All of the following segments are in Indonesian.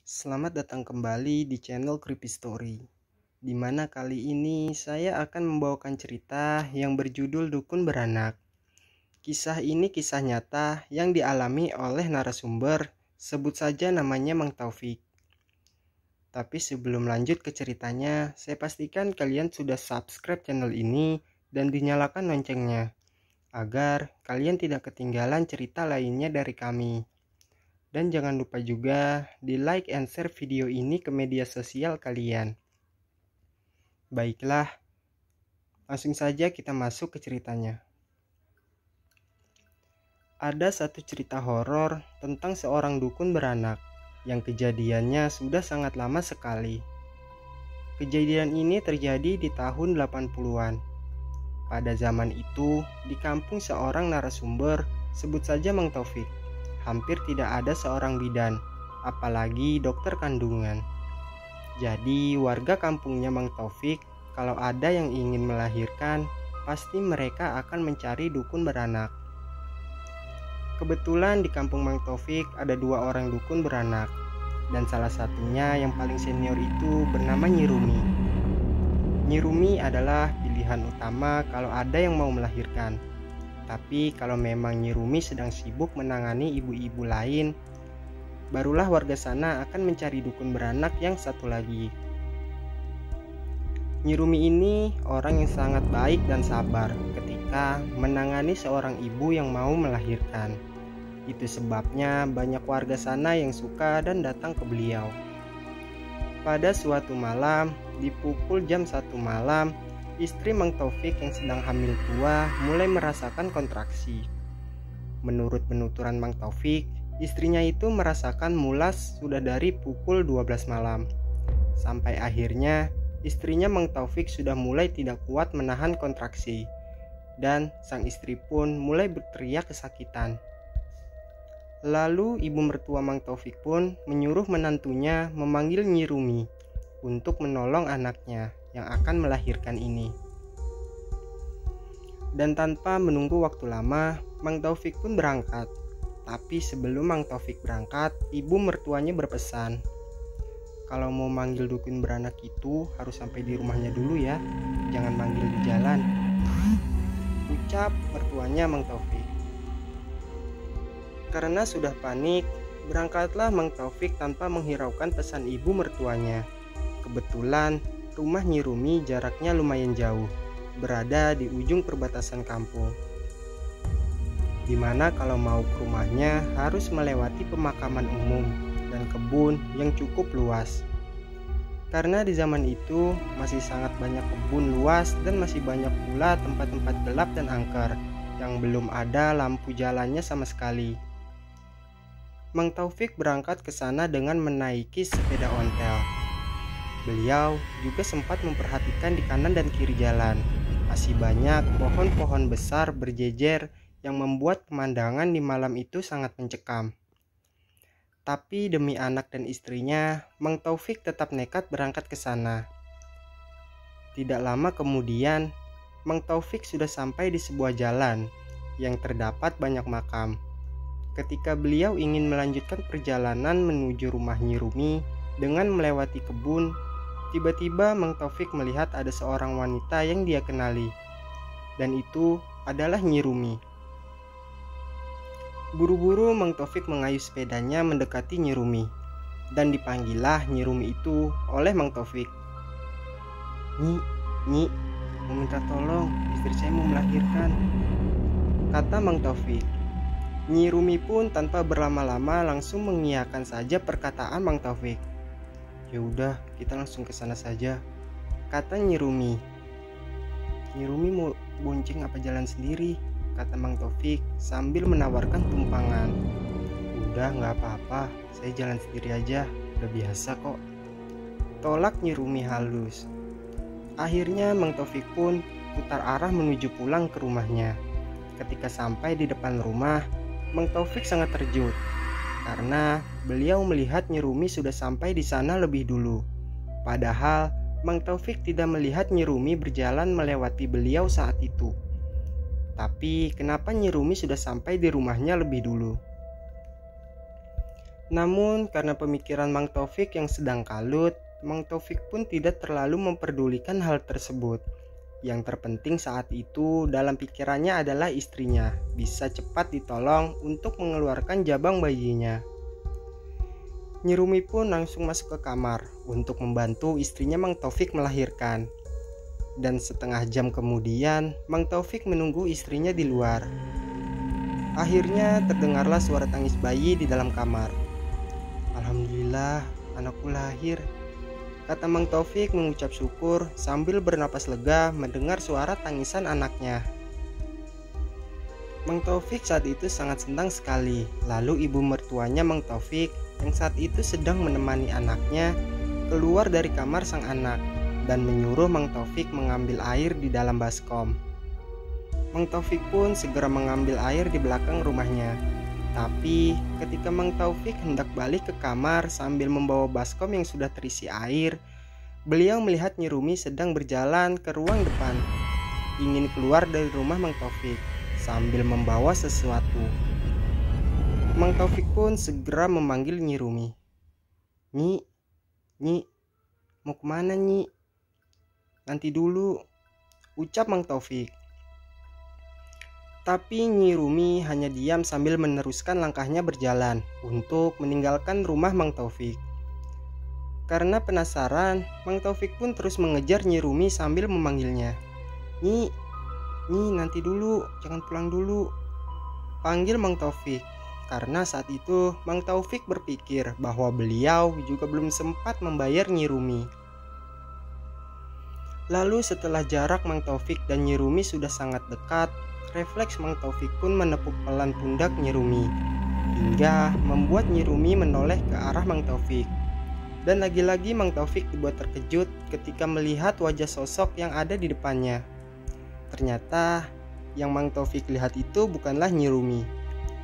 Selamat datang kembali di channel Creepy Story, di mana kali ini saya akan membawakan cerita yang berjudul Dukun Beranak. Kisah ini kisah nyata yang dialami oleh narasumber, sebut saja namanya Mang Taufik. Tapi sebelum lanjut ke ceritanya, saya pastikan kalian sudah subscribe channel ini dan dinyalakan loncengnya, agar kalian tidak ketinggalan cerita lainnya dari kami. Dan jangan lupa juga di like and share video ini ke media sosial kalian. Baiklah, langsung saja kita masuk ke ceritanya. Ada satu cerita horor tentang seorang dukun beranak yang kejadiannya sudah sangat lama sekali. Kejadian ini terjadi di tahun 80-an. Pada zaman itu, di kampung seorang narasumber, sebut saja Mang Taufik, hampir tidak ada seorang bidan, apalagi dokter kandungan. Jadi warga kampungnya Mang Taufik, kalau ada yang ingin melahirkan, pasti mereka akan mencari dukun beranak. Kebetulan di kampung Mang Taufik ada dua orang dukun beranak, dan salah satunya yang paling senior itu bernama Nyi Rumi. Nyi Rumi adalah pilihan utama kalau ada yang mau melahirkan. Tapi kalau memang Nyi Rumi sedang sibuk menangani ibu-ibu lain, barulah warga sana akan mencari dukun beranak yang satu lagi. Nyi Rumi ini orang yang sangat baik dan sabar ketika menangani seorang ibu yang mau melahirkan. Itu sebabnya banyak warga sana yang suka dan datang ke beliau. Pada suatu malam, di pukul jam 1 malam, istri Mang Taufik yang sedang hamil tua mulai merasakan kontraksi. Menurut penuturan Mang Taufik, istrinya itu merasakan mulas sudah dari pukul 12 malam. Sampai akhirnya, istrinya Mang Taufik sudah mulai tidak kuat menahan kontraksi. Dan sang istri pun mulai berteriak kesakitan. Lalu ibu mertua Mang Taufik pun menyuruh menantunya memanggil Nyi Rumi untuk menolong anaknya yang akan melahirkan ini. Dan tanpa menunggu waktu lama, Mang Taufik pun berangkat. Tapi sebelum Mang Taufik berangkat, ibu mertuanya berpesan, kalau mau manggil dukun beranak itu harus sampai di rumahnya dulu ya, jangan manggil di jalan, ucap mertuanya Mang Taufik. Karena sudah panik, berangkatlah Mang Taufik tanpa menghiraukan pesan ibu mertuanya. Kebetulan rumah Nyi Rumi jaraknya lumayan jauh, berada di ujung perbatasan kampung. Dimana kalau mau ke rumahnya harus melewati pemakaman umum dan kebun yang cukup luas. Karena di zaman itu masih sangat banyak kebun luas dan masih banyak pula tempat-tempat gelap dan angker yang belum ada lampu jalannya sama sekali. Mang Taufik berangkat ke sana dengan menaiki sepeda ontel. Beliau juga sempat memperhatikan di kanan dan kiri jalan. Masih banyak pohon-pohon besar berjejer yang membuat pemandangan di malam itu sangat mencekam. Tapi demi anak dan istrinya, Mang Taufik tetap nekat berangkat ke sana. Tidak lama kemudian, Mang Taufik sudah sampai di sebuah jalan yang terdapat banyak makam. Ketika beliau ingin melanjutkan perjalanan menuju rumah Nyi Rumi dengan melewati kebun, tiba-tiba Mang Taufik melihat ada seorang wanita yang dia kenali, dan itu adalah Nyi Rumi. Buru-buru Mang Taufik mengayuh sepedanya mendekati Nyi Rumi, dan dipanggillah Nyi Rumi itu oleh Mang Taufik. Nyi, mau minta tolong, istri saya mau melahirkan, kata Mang Taufik. Nyi Rumi pun tanpa berlama-lama langsung mengiyakan saja perkataan Mang Taufik. Ya udah, kita langsung ke sana saja, kata Nyi Rumi. Nyi Rumi mau bonceng apa jalan sendiri, kata Mang Taufik sambil menawarkan tumpangan. Udah, nggak apa-apa, saya jalan sendiri aja, udah biasa kok, tolak Nyi Rumi halus. Akhirnya Mang Taufik pun putar arah menuju pulang ke rumahnya. Ketika sampai di depan rumah, Mang Taufik sangat terkejut karena beliau melihat Nyi Rumi sudah sampai di sana lebih dulu. Padahal Mang Taufik tidak melihat Nyi Rumi berjalan melewati beliau saat itu. Tapi kenapa Nyi Rumi sudah sampai di rumahnya lebih dulu? Namun karena pemikiran Mang Taufik yang sedang kalut, Mang Taufik pun tidak terlalu memperdulikan hal tersebut. Yang terpenting saat itu dalam pikirannya adalah istrinya bisa cepat ditolong untuk mengeluarkan jabang bayinya. Nyi Rumi pun langsung masuk ke kamar untuk membantu istrinya Mang Taufik melahirkan. Dan setengah jam kemudian, Mang Taufik menunggu istrinya di luar. Akhirnya terdengarlah suara tangis bayi di dalam kamar. "Alhamdulillah, anakku lahir," kata Mang Taufik mengucap syukur sambil bernapas lega mendengar suara tangisan anaknya. Mang Taufik saat itu sangat senang sekali. Lalu ibu mertuanya Mang Taufik yang saat itu sedang menemani anaknya keluar dari kamar sang anak dan menyuruh Mang Taufik mengambil air di dalam baskom. Mang Taufik pun segera mengambil air di belakang rumahnya. Tapi ketika Mang Taufik hendak balik ke kamar sambil membawa baskom yang sudah terisi air, beliau melihat Nyi Rumi sedang berjalan ke ruang depan, ingin keluar dari rumah Mang Taufik sambil membawa sesuatu. Mang Taufik pun segera memanggil Nyi Rumi. Nyi, mau kemana Nyi?" "Nanti dulu," ucap Mang Taufik. Tapi Nyi Rumi hanya diam sambil meneruskan langkahnya berjalan untuk meninggalkan rumah Mang Taufik. Karena penasaran, Mang Taufik pun terus mengejar Nyi Rumi sambil memanggilnya. Nyi, nanti dulu, jangan pulang dulu," panggil Mang Taufik. Karena saat itu Mang Taufik berpikir bahwa beliau juga belum sempat membayar Nyi Rumi. Lalu setelah jarak Mang Taufik dan Nyi Rumi sudah sangat dekat, refleks Mang Taufik pun menepuk pelan pundak Nyi Rumi hingga membuat Nyi Rumi menoleh ke arah Mang Taufik. Dan lagi-lagi Mang Taufik dibuat terkejut ketika melihat wajah sosok yang ada di depannya. Ternyata yang Mang Taufik lihat itu bukanlah Nyi Rumi,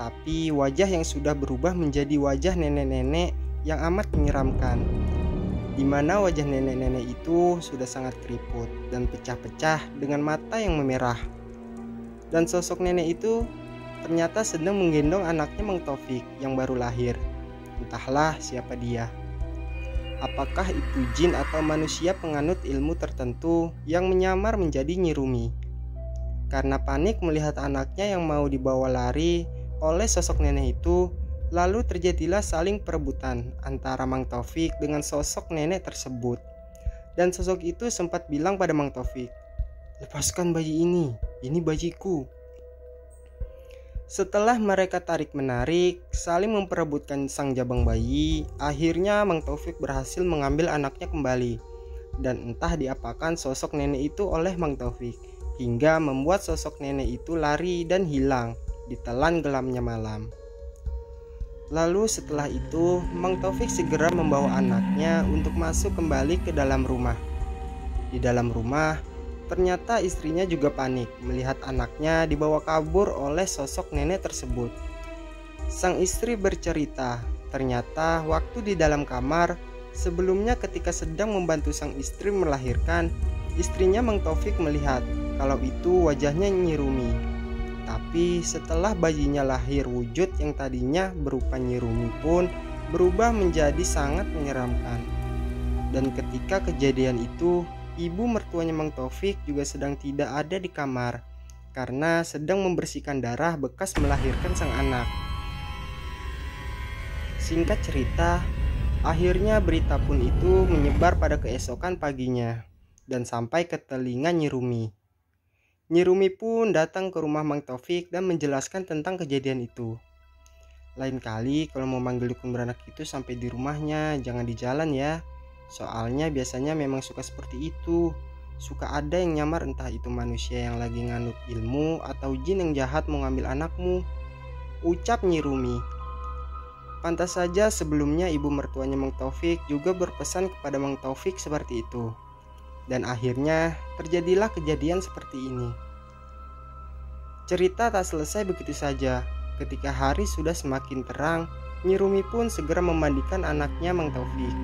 tapi wajah yang sudah berubah menjadi wajah nenek-nenek yang amat menyeramkan, di mana wajah nenek-nenek itu sudah sangat keriput dan pecah-pecah dengan mata yang memerah. Dan sosok nenek itu ternyata sedang menggendong anaknya Mang Taufik yang baru lahir. Entahlah siapa dia. Apakah itu jin atau manusia penganut ilmu tertentu yang menyamar menjadi Nyi Rumi? Karena panik melihat anaknya yang mau dibawa lari oleh sosok nenek itu, lalu terjadilah saling perebutan antara Mang Taufik dengan sosok nenek tersebut. Dan sosok itu sempat bilang pada Mang Taufik, "Lepaskan bayi ini bayiku." Setelah mereka tarik-menarik, saling memperebutkan sang jabang bayi, akhirnya Mang Taufik berhasil mengambil anaknya kembali. Dan entah diapakan sosok nenek itu oleh Mang Taufik, hingga membuat sosok nenek itu lari dan hilang ditelan gelapnya malam. Lalu setelah itu, Mang Taufik segera membawa anaknya untuk masuk kembali ke dalam rumah. Di dalam rumah, ternyata istrinya juga panik melihat anaknya dibawa kabur oleh sosok nenek tersebut. Sang istri bercerita, ternyata waktu di dalam kamar, sebelumnya ketika sedang membantu sang istri melahirkan, istrinya Mang Taufik melihat kalau itu wajahnya Nyi Rumi. Tapi setelah bayinya lahir, wujud yang tadinya berupa Nyi Rumi pun berubah menjadi sangat menyeramkan. Dan ketika kejadian itu, ibu mertuanya Mang Taufik juga sedang tidak ada di kamar karena sedang membersihkan darah bekas melahirkan sang anak. Singkat cerita, akhirnya berita pun itu menyebar pada keesokan paginya dan sampai ke telinga Nyi Rumi. Nyi Rumi pun datang ke rumah Mang Taufik dan menjelaskan tentang kejadian itu. "Lain kali kalau mau manggil dukun beranak itu sampai di rumahnya, jangan di jalan ya. Soalnya biasanya memang suka seperti itu. Suka ada yang nyamar, entah itu manusia yang lagi nganut ilmu atau jin yang jahat mau ngambil anakmu," ucap Nyi Rumi. Pantas saja sebelumnya ibu mertuanya Mang Taufik juga berpesan kepada Mang Taufik seperti itu. Dan akhirnya terjadilah kejadian seperti ini. Cerita tak selesai begitu saja. Ketika hari sudah semakin terang, Nyi Rumi pun segera memandikan anaknya Mang Taufik.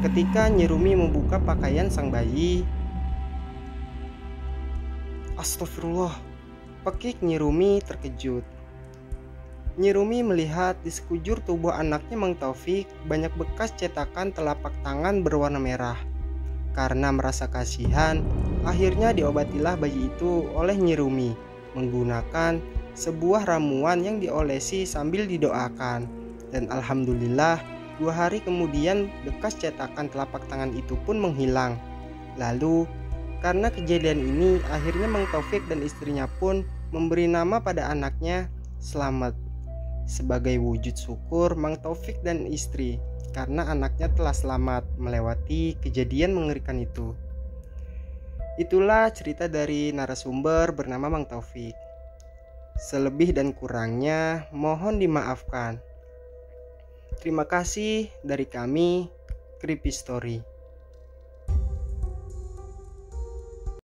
Ketika Nyi Rumi membuka pakaian sang bayi, "Astagfirullah," pekik Nyi Rumi terkejut. Nyi Rumi melihat di sekujur tubuh anaknya Mang Taufik banyak bekas cetakan telapak tangan berwarna merah. Karena merasa kasihan, akhirnya diobatilah bayi itu oleh Nyi Rumi menggunakan sebuah ramuan yang diolesi sambil didoakan. Dan alhamdulillah, 2 hari kemudian bekas cetakan telapak tangan itu pun menghilang. Lalu, karena kejadian ini, akhirnya Mang Taufik dan istrinya pun memberi nama pada anaknya Slamet. Sebagai wujud syukur Mang Taufik dan istri karena anaknya telah selamat melewati kejadian mengerikan itu. Itulah cerita dari narasumber bernama Mang Taufik. Selebih dan kurangnya mohon dimaafkan. Terima kasih dari kami, Creepy Story.